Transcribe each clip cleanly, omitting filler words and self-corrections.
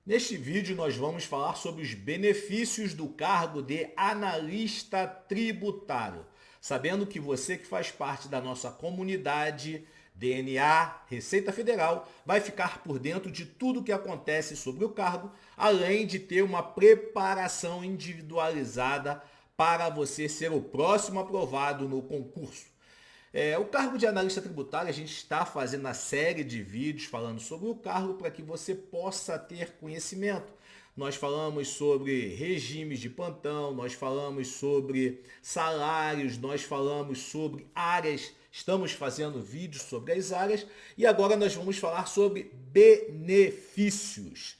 Neste vídeo nós vamos falar sobre os benefícios do cargo de analista tributário. Sabendo que você que faz parte da nossa comunidade DNA Receita Federal vai ficar por dentro de tudo o que acontece sobre o cargo, além de ter uma preparação individualizada para você ser o próximo aprovado no concurso. O cargo de analista tributário, a gente está fazendo uma série de vídeos falando sobre o cargo para que você possa ter conhecimento. Nós falamos sobre regimes de plantão, nós falamos sobre salários, nós falamos sobre áreas, estamos fazendo vídeos sobre as áreas e agora nós vamos falar sobre benefícios.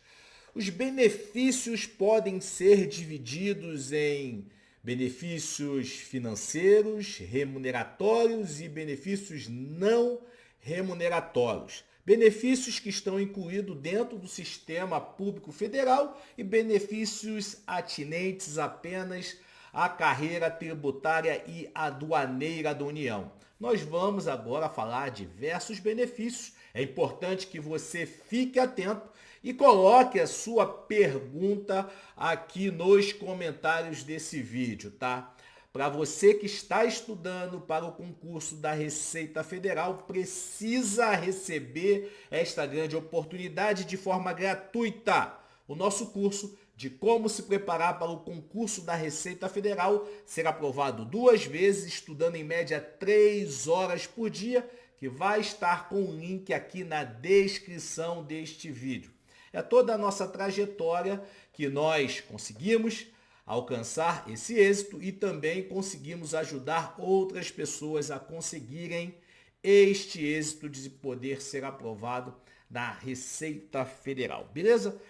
Os benefícios podem ser divididos em benefícios financeiros, remuneratórios e benefícios não remuneratórios. Benefícios que estão incluídos dentro do sistema público federal e benefícios atinentes apenas à carreira tributária e aduaneira da União. Nós vamos agora falar de diversos benefícios. É importante que você fique atento e coloque a sua pergunta aqui nos comentários desse vídeo, tá? Para você que está estudando para o concurso da Receita Federal, precisa receber esta grande oportunidade de forma gratuita. O nosso curso de como se preparar para o concurso da Receita Federal será aprovado 2 vezes, estudando em média 3 horas por dia, que vai estar com o link aqui na descrição deste vídeo. É toda a nossa trajetória que nós conseguimos alcançar esse êxito e também conseguimos ajudar outras pessoas a conseguirem este êxito de poder ser aprovado na Receita Federal, beleza?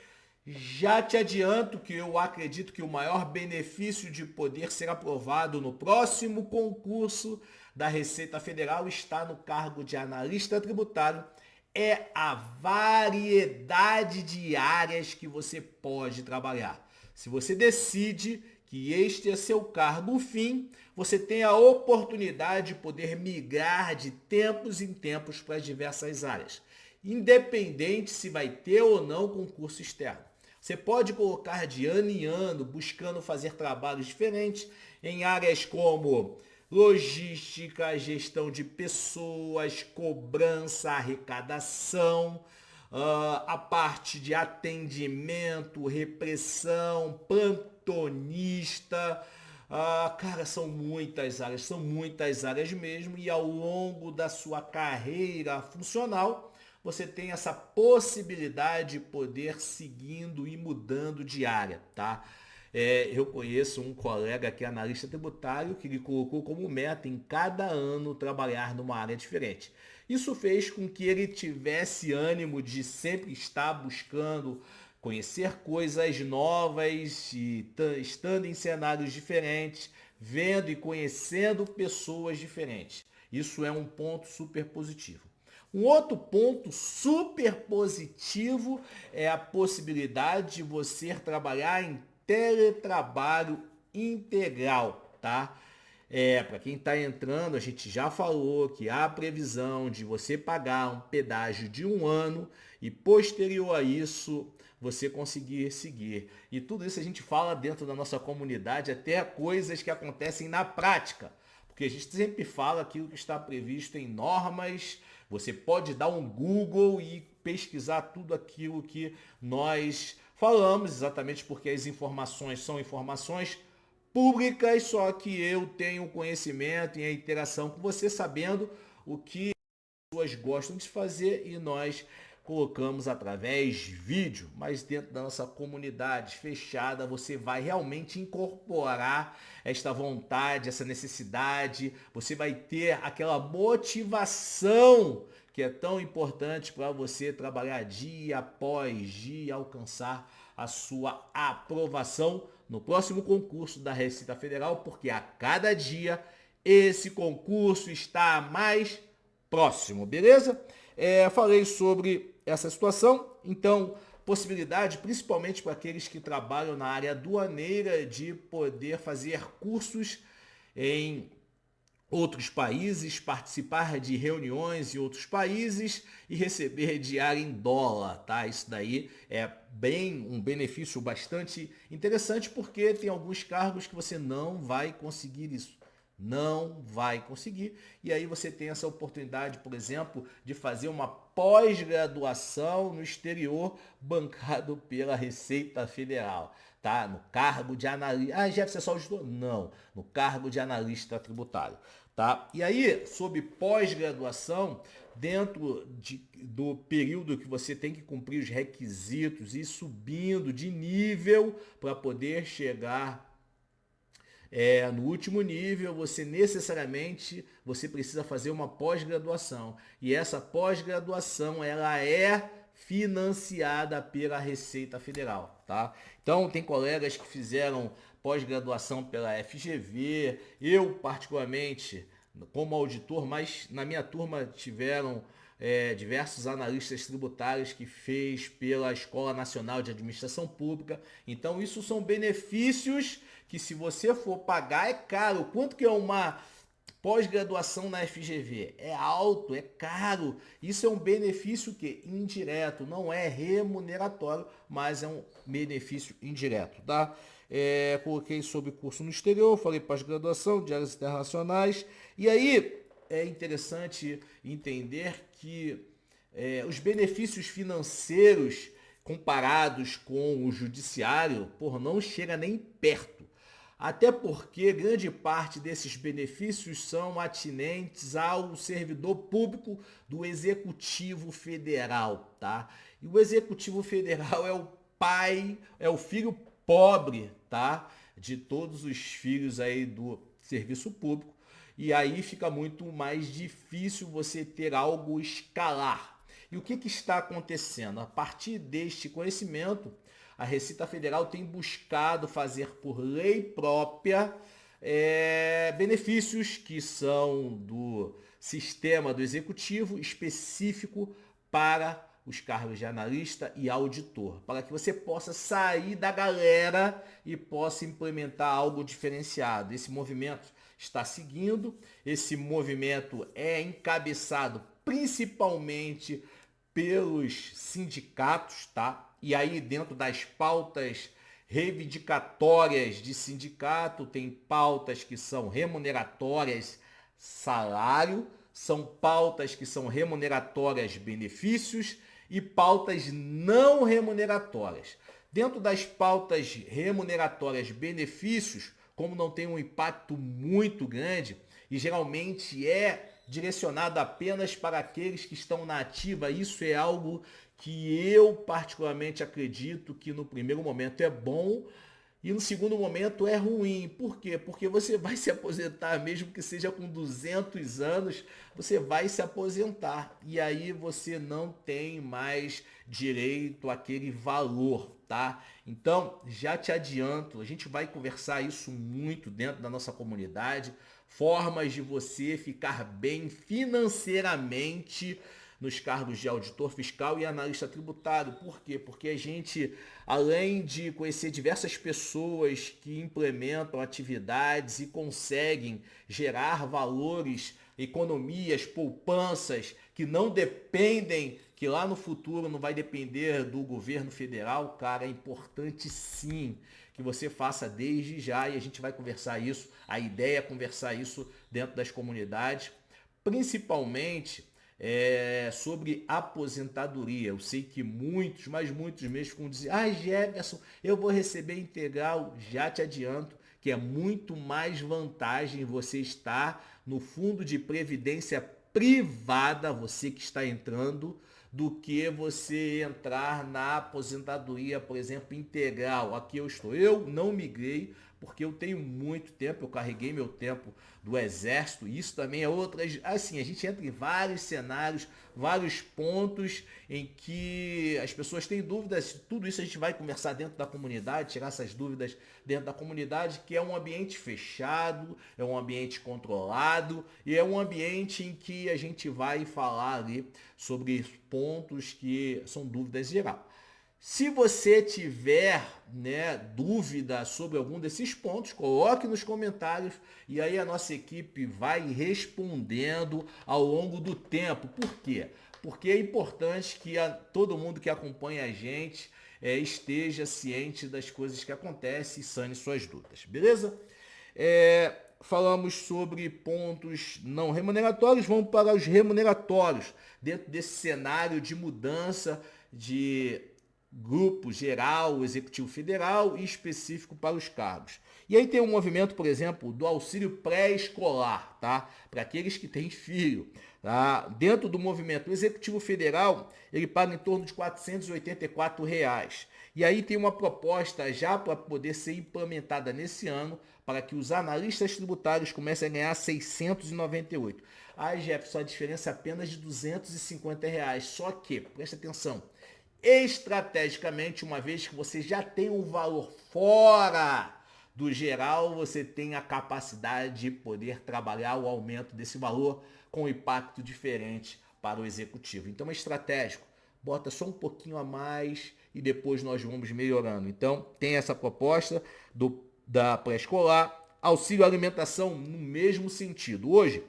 Já te adianto que eu acredito que o maior benefício de poder ser aprovado no próximo concurso da Receita Federal está no cargo de analista tributário. É a variedade de áreas que você pode trabalhar. Se você decide que este é seu cargo fim, você tem a oportunidade de poder migrar de tempos em tempos para diversas áreas, independente se vai ter ou não concurso externo. Você pode colocar de ano em ano, buscando fazer trabalhos diferentes em áreas como logística, gestão de pessoas, cobrança, arrecadação, a parte de atendimento, repressão, plantonista. Cara, são muitas áreas mesmo, e ao longo da sua carreira funcional, você tem essa possibilidade de poder seguindo e mudando de área, tá? Eu conheço um colega que é analista tributário que ele colocou como meta em cada ano trabalhar numa área diferente. Isso fez com que ele tivesse ânimo de sempre estar buscando conhecer coisas novas e estando em cenários diferentes, vendo e conhecendo pessoas diferentes. Isso é um ponto super positivo. Um outro ponto super positivo é a possibilidade de você trabalhar em teletrabalho integral, tá? Para quem está entrando, a gente já falou que há a previsão de você pagar um pedágio de 1 ano e posterior a isso você conseguir seguir. E tudo isso a gente fala dentro da nossa comunidade, até coisas que acontecem na prática. Porque a gente sempre fala aquilo que está previsto em normas. Você pode dar um Google e pesquisar tudo aquilo que nós falamos, exatamente porque as informações são informações públicas, só que eu tenho conhecimento e a interação com você, sabendo o que as pessoas gostam de fazer e nós colocamos através de vídeo, mas dentro da nossa comunidade fechada você vai realmente incorporar esta vontade, essa necessidade, você vai ter aquela motivação que é tão importante para você trabalhar dia após dia, alcançar a sua aprovação no próximo concurso da Receita Federal, porque a cada dia esse concurso está mais próximo, beleza? Falei sobre essa situação, então possibilidade, principalmente para aqueles que trabalham na área aduaneira, de poder fazer cursos em outros países, participar de reuniões em outros países e receber diária em dólar, tá? Isso daí é bem um benefício bastante interessante porque tem alguns cargos que você não vai conseguir isso. Não vai conseguir. E aí você tem essa oportunidade, por exemplo, de fazer uma pós-graduação no exterior bancado pela Receita Federal, tá? No cargo de analista. Ah, Jeff, você só ajudou? Não, no cargo de analista tributário, tá? E aí, sob pós-graduação, do período que você tem que cumprir os requisitos e ir subindo de nível para poder chegar no último nível, você precisa fazer uma pós-graduação. E essa pós-graduação, ela é financiada pela Receita Federal, tá? Então, tem colegas que fizeram pós-graduação pela FGV, eu particularmente, como auditor, mas na minha turma tiveram diversos analistas tributários que fez pela Escola Nacional de Administração Pública. Então, isso são benefícios que, se você for pagar, é caro. Quanto que é uma pós-graduação na FGV? É alto, é caro. Isso é um benefício que indireto, não é remuneratório, mas é um benefício indireto, tá? Coloquei sobre curso no exterior, falei pós-graduação, diários internacionais. E aí é interessante entender que os benefícios financeiros comparados com o judiciário, não chega nem perto. Até porque grande parte desses benefícios são atinentes ao servidor público do Executivo Federal, tá? E o Executivo Federal é o pai, é o filho pobre, tá? De todos os filhos aí do serviço público. E aí fica muito mais difícil você ter algo escalar. E o que está acontecendo? A partir deste conhecimento, a Receita Federal tem buscado fazer por lei própria benefícios que são do sistema do executivo específico para os cargos de analista e auditor, para que você possa sair da galera e possa implementar algo diferenciado. Esse movimento está seguindo, esse movimento é encabeçado principalmente pelos sindicatos, tá? E aí, dentro das pautas reivindicatórias de sindicato, tem pautas que são remuneratórias salário, são pautas que são remuneratórias benefícios e pautas não remuneratórias. Dentro das pautas remuneratórias benefícios, como não tem um impacto muito grande e geralmente é direcionado apenas para aqueles que estão na ativa, isso é algo que eu particularmente acredito que no primeiro momento é bom e no segundo momento é ruim. Por quê? Porque você vai se aposentar, mesmo que seja com 200 anos, você vai se aposentar. E aí você não tem mais direito àquele valor, tá? Então, já te adianto, a gente vai conversar isso muito dentro da nossa comunidade. Formas de você ficar bem financeiramente nos cargos de auditor fiscal e analista tributário. Por quê? Porque a gente, além de conhecer diversas pessoas que implementam atividades e conseguem gerar valores, economias, poupanças que não dependem, que lá no futuro não vai depender do governo federal, cara, é importante sim que você faça desde já e a gente vai conversar isso. A ideia é conversar isso dentro das comunidades, principalmente sobre aposentadoria. Eu sei que muitos, mas muitos mesmo ficam dizendo: Jefferson, eu vou receber integral. Já te adianto que é muito mais vantagem você estar no fundo de previdência privada, você que está entrando, do que você entrar na aposentadoria, por exemplo, integral. Aqui eu não migrei, porque eu tenho muito tempo, eu carreguei meu tempo do exército, isso também é outra, assim, a gente entra em vários cenários, vários pontos em que as pessoas têm dúvidas, tudo isso a gente vai conversar dentro da comunidade, tirar essas dúvidas dentro da comunidade, que é um ambiente fechado, é um ambiente controlado e é um ambiente em que a gente vai falar ali sobre pontos que são dúvidas geral. Se você tiver, né, dúvida sobre algum desses pontos, coloque nos comentários e aí a nossa equipe vai respondendo ao longo do tempo. Por quê? Porque é importante que todo mundo que acompanha a gente esteja ciente das coisas que acontecem e sane suas dúvidas, beleza? Falamos sobre pontos não remuneratórios, vamos para os remuneratórios, dentro desse cenário de mudança de grupo geral, executivo federal e específico para os cargos. E aí tem um movimento, por exemplo, do auxílio pré-escolar, tá? Para aqueles que têm filho. Tá? Dentro do movimento executivo federal, ele paga em torno de R$ 484. E aí tem uma proposta já para poder ser implementada nesse ano, para que os analistas tributários comecem a ganhar 698. Aí, Jefferson, a diferença é apenas de R$ 250. Só que, presta atenção, estrategicamente, uma vez que você já tem um valor fora do geral, você tem a capacidade de poder trabalhar o aumento desse valor com impacto diferente para o executivo. Então é estratégico, bota só um pouquinho a mais e depois nós vamos melhorando. Então tem essa proposta da pré-escolar, auxílio alimentação no mesmo sentido. Hoje,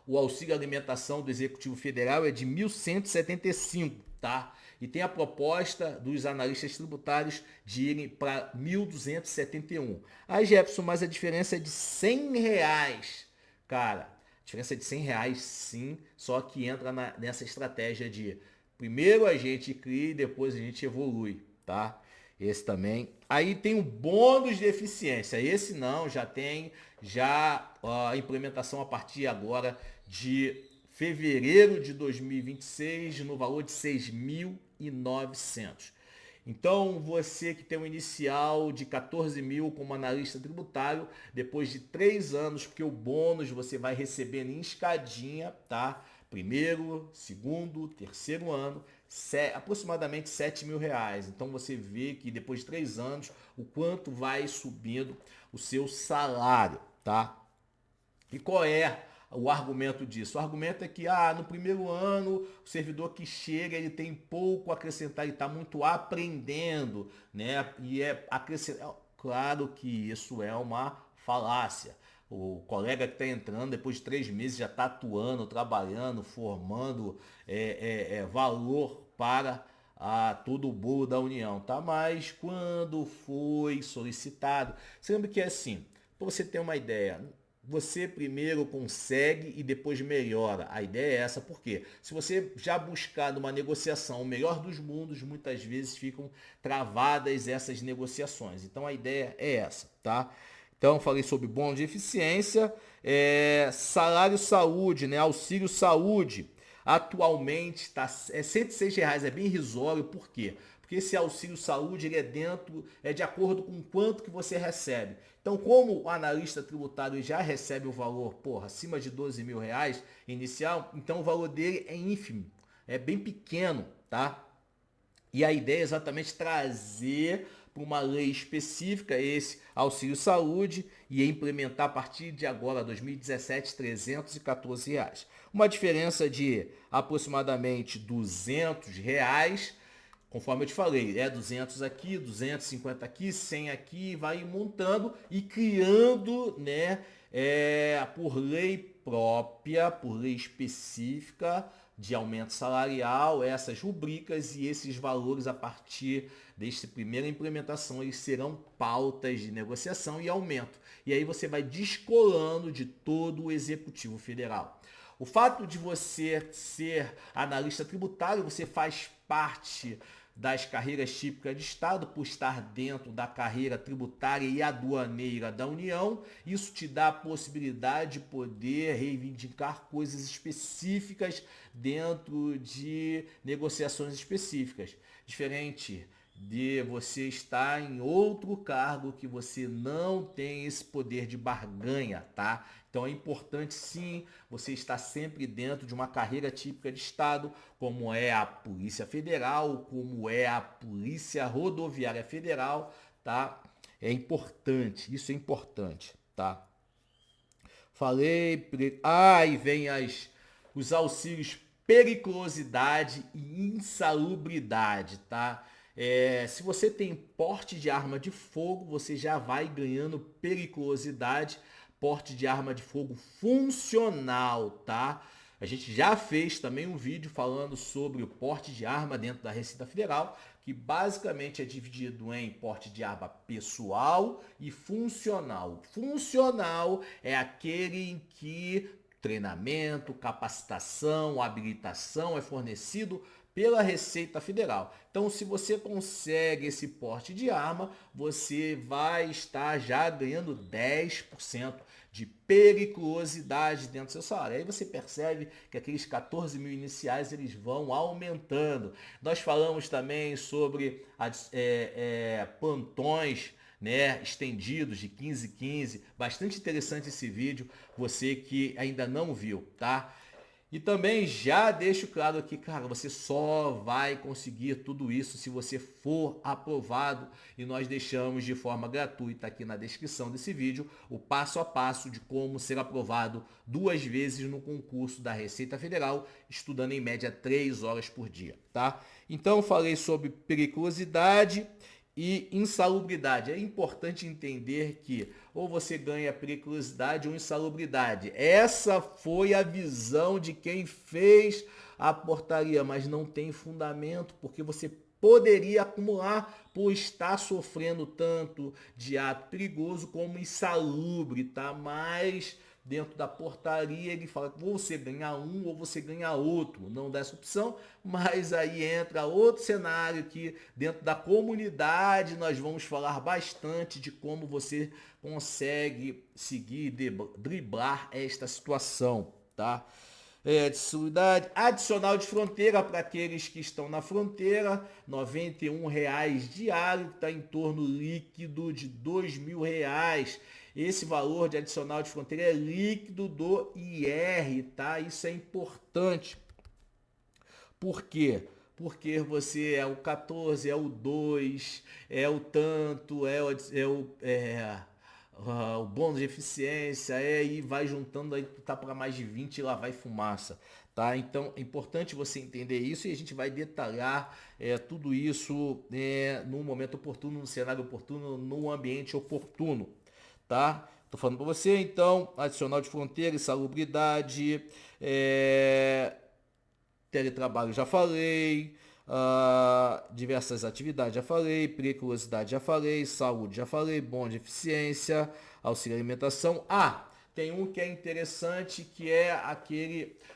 o auxílio alimentação do Executivo Federal é de 1.175, tá? E tem a proposta dos analistas tributários de irem para 1.271. Aí, Jefferson, mas a diferença é de R$ 100. Cara, a diferença é de R$ 100 sim, só que entra nessa estratégia de primeiro a gente cria e depois a gente evolui, tá? Esse também. Aí tem o bônus de eficiência. Esse não, já tem a implementação a partir agora de fevereiro de 2026 no valor de 6.900. Então, você que tem um inicial de 14 mil como analista tributário, depois de 3 anos, porque o bônus você vai receber em escadinha, tá? Primeiro, segundo, terceiro ano, aproximadamente R$ 7.000. Então, você vê que depois de 3 anos, o quanto vai subindo o seu salário, tá? E qual é o argumento disso? O argumento é que no primeiro ano o servidor que chega ele tem pouco a acrescentar, ele está muito aprendendo, né? E acrescentar. Claro que isso é uma falácia. O colega que está entrando depois de 3 meses já está atuando, trabalhando, formando valor para todo o bolo da União, tá? Mas quando foi solicitado, você lembra que é assim, para você ter uma ideia, você primeiro consegue e depois melhora. A ideia é essa, porque se você já buscar numa negociação o melhor dos mundos, muitas vezes ficam travadas essas negociações. Então a ideia é essa, tá? Então falei sobre bônus de eficiência, salário saúde, né? Auxílio saúde. Atualmente está R$ 106, é bem irrisório, por quê? Porque esse auxílio saúde ele é de acordo com quanto que você recebe. Então, como o analista tributário já recebe o valor, acima de R$ 12.000 inicial, então o valor dele é ínfimo, é bem pequeno, tá? E a ideia é exatamente trazer para uma lei específica esse auxílio saúde e implementar a partir de agora, 2017, R$ 314. Uma diferença de aproximadamente R$ 200, conforme eu te falei, 200 aqui, 250 aqui, 100 aqui, vai montando e criando, né, por lei própria, por lei específica de aumento salarial, essas rubricas e esses valores a partir desta primeira implementação, eles serão pautas de negociação e aumento. E aí você vai descolando de todo o Executivo Federal. O fato de você ser analista tributário, você faz parte das carreiras típicas de Estado, por estar dentro da carreira tributária e aduaneira da União. Isso te dá a possibilidade de poder reivindicar coisas específicas dentro de negociações específicas. Diferente de você estar em outro cargo que você não tem esse poder de barganha, tá? Então é importante sim você estar sempre dentro de uma carreira típica de Estado, como é a Polícia Federal, como é a Polícia Rodoviária Federal, tá? É importante, isso é importante, tá? Falei, e vem os auxílios periculosidade e insalubridade, tá? Se você tem porte de arma de fogo, você já vai ganhando periculosidade, porte de arma de fogo funcional, tá? A gente já fez também um vídeo falando sobre o porte de arma dentro da Receita Federal, que basicamente é dividido em porte de arma pessoal e funcional. Funcional é aquele em que treinamento, capacitação, habilitação é fornecido pela Receita Federal. Então, se você consegue esse porte de arma, você vai estar já ganhando 10% de periculosidade dentro do seu salário. Aí você percebe que aqueles 14 mil iniciais eles vão aumentando. Nós falamos também sobre plantões, né, estendidos de 15 bastante interessante esse vídeo, você que ainda não viu, tá? E também já deixo claro aqui, cara, você só vai conseguir tudo isso se você for aprovado, e nós deixamos de forma gratuita aqui na descrição desse vídeo o passo a passo de como ser aprovado 2 vezes no concurso da Receita Federal, estudando em média 3 horas por dia, tá? Então falei sobre periculosidade e insalubridade. É importante entender que ou você ganha periculosidade ou insalubridade. Essa foi a visão de quem fez a portaria, mas não tem fundamento, porque você poderia acumular por estar sofrendo tanto de ato perigoso como insalubre, tá? Mas dentro da portaria ele fala que ou você ganha um ou você ganha outro, não dá essa opção, mas aí entra outro cenário que dentro da comunidade nós vamos falar bastante de como você consegue seguir, driblar esta situação, tá? De solidariedade, adicional de fronteira para aqueles que estão na fronteira, R$ 91 diário, que está em torno líquido de R$ 2.000. Esse valor de adicional de fronteira é líquido do IR, tá? Isso é importante. Por quê? Porque você é o 14, é o 2, é o tanto, o bônus de eficiência, e vai juntando, aí tá para mais de 20 e lá vai fumaça, tá? Então é importante você entender isso, e a gente vai detalhar tudo isso no momento oportuno, no cenário oportuno, no ambiente oportuno, tá? Tô falando para você, então, adicional de fronteira, insalubridade, teletrabalho já falei, diversas atividades já falei, periculosidade já falei, saúde já falei, bom de eficiência, auxílio alimentação. Tem um que é interessante, que é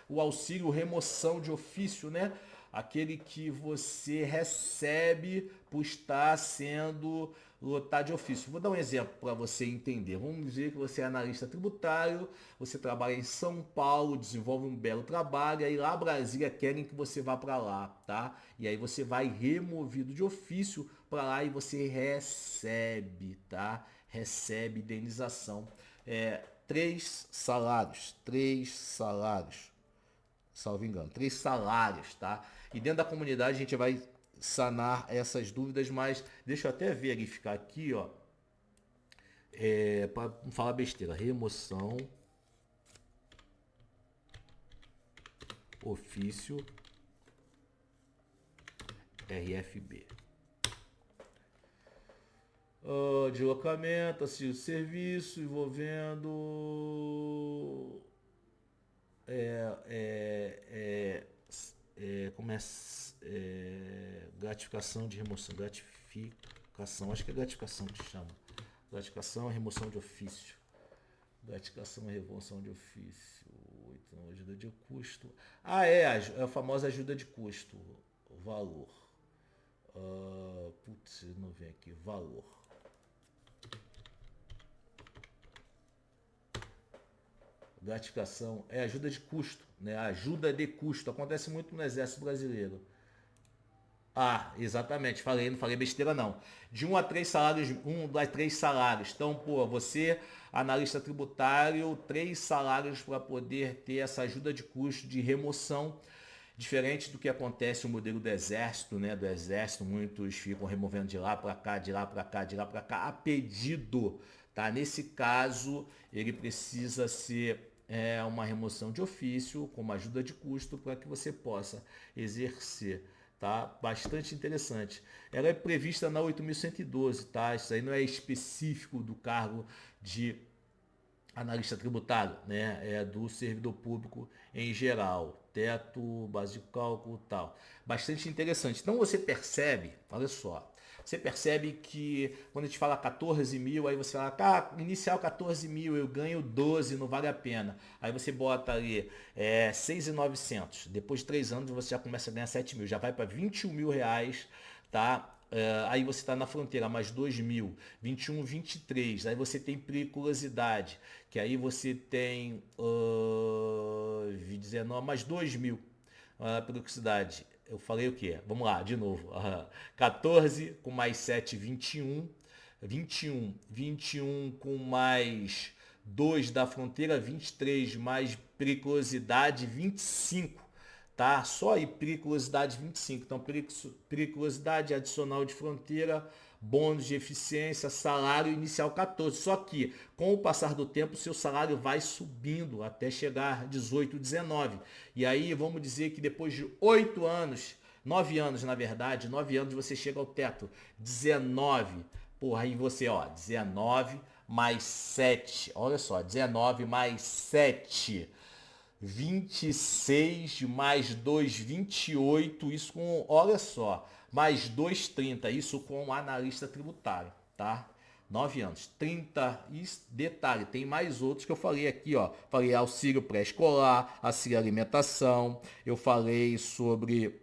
o auxílio remoção de ofício, né? Aquele que você recebe por estar sendo lotado de ofício. Vou dar um exemplo para você entender. Vamos dizer que você é analista tributário, você trabalha em São Paulo, desenvolve um belo trabalho, aí lá Brasília querem que você vá para lá, tá? E aí você vai removido de ofício para lá e você recebe, tá? Recebe indenização. 3 salários, salvo engano, 3 salários, tá? E dentro da comunidade a gente vai sanar essas dúvidas, mas deixa eu até verificar aqui, ó, para não falar besteira, remoção, ofício, RFB. Deslocamento, auxílio de serviço envolvendo gratificação de remoção, gratificação, acho que é gratificação que chama, gratificação e remoção de ofício, gratificação e remoção de ofício, então, ajuda de custo, a famosa ajuda de custo, valor, não vem aqui, valor, gratificação é ajuda de custo, né? Ajuda de custo acontece muito no Exército Brasileiro. Exatamente, não falei besteira não. De 1 a 3 salários, 1 a 3 salários. Então, você, analista tributário, 3 salários para poder ter essa ajuda de custo de remoção, diferente do que acontece no modelo do Exército, né? Do Exército, muitos ficam removendo de lá para cá, de lá para cá, de lá para cá, a pedido, tá? Nesse caso, ele precisa ser uma remoção de ofício, como ajuda de custo, para que você possa exercer, tá? Bastante interessante. Ela é prevista na 8.112, tá? Isso aí não é específico do cargo de analista tributário, né? É do servidor público em geral. Teto, base de cálculo e tal. Bastante interessante. Então você percebe, olha só, você percebe que quando a gente fala 14 mil, aí você fala, inicial 14 mil, eu ganho 12, não vale a pena. Aí você bota ali 6.900. Depois de 3 anos você já começa a ganhar 7 mil, já vai para 21 mil reais, tá? Aí você está na fronteira, mais 2 mil, 21, 23. Aí você tem periculosidade, que aí você tem 19, mais 2 mil. Periculosidade. Eu falei o quê? Vamos lá, de novo. 14 com mais 7, 21. 21 com mais 2 da fronteira, 23 mais periculosidade, 25. Tá? Só aí periculosidade 25. Então, periculosidade adicional de fronteira, bônus de eficiência, salário inicial 14. Só que, com o passar do tempo, seu salário vai subindo até chegar a 18, 19. E aí, vamos dizer que depois de 8 anos, 9 anos na verdade, 9 anos você chega ao teto, 19. Porra, aí você, 19 mais 7. Olha só, 19 mais 7. 26 mais 2, 28, isso com, olha só, mais 2, 30, isso com o analista tributário, tá? 9 anos, 30, isso, detalhe, tem mais outros que eu falei aqui, falei auxílio pré-escolar, auxílio alimentação, eu falei sobre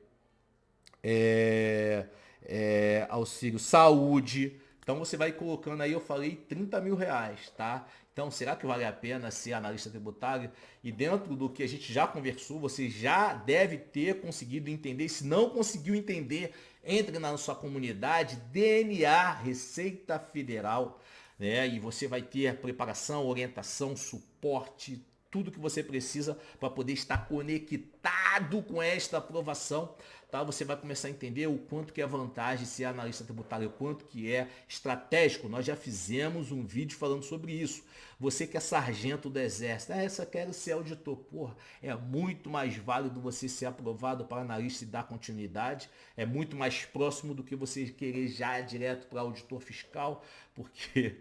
auxílio saúde. Então você vai colocando aí, eu falei 30 mil reais, tá? Então será que vale a pena ser analista tributário? E dentro do que a gente já conversou, você já deve ter conseguido entender. Se não conseguiu entender, entre na sua comunidade DNA Receita Federal, né? E você vai ter preparação, orientação, suporte, tudo que você precisa para poder estar conectado com esta aprovação, tá? Você vai começar a entender o quanto que é vantagem ser analista tributário, o quanto que é estratégico. Nós já fizemos um vídeo falando sobre isso. Você que é sargento do exército, essa quero ser auditor. Porra, é muito mais válido você ser aprovado para analista e dar continuidade. É muito mais próximo do que você querer já direto para auditor fiscal, porque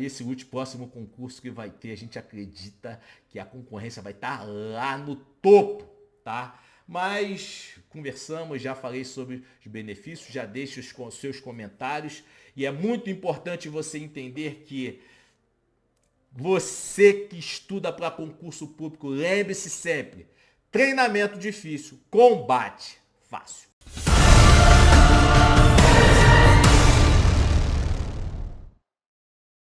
esse último próximo concurso que vai ter, a gente acredita que a concorrência vai estar lá no topo, tá? Mas conversamos, já falei sobre os benefícios, já deixe os seus comentários. E é muito importante você entender que você que estuda para concurso público, lembre-se sempre, treinamento difícil, combate fácil.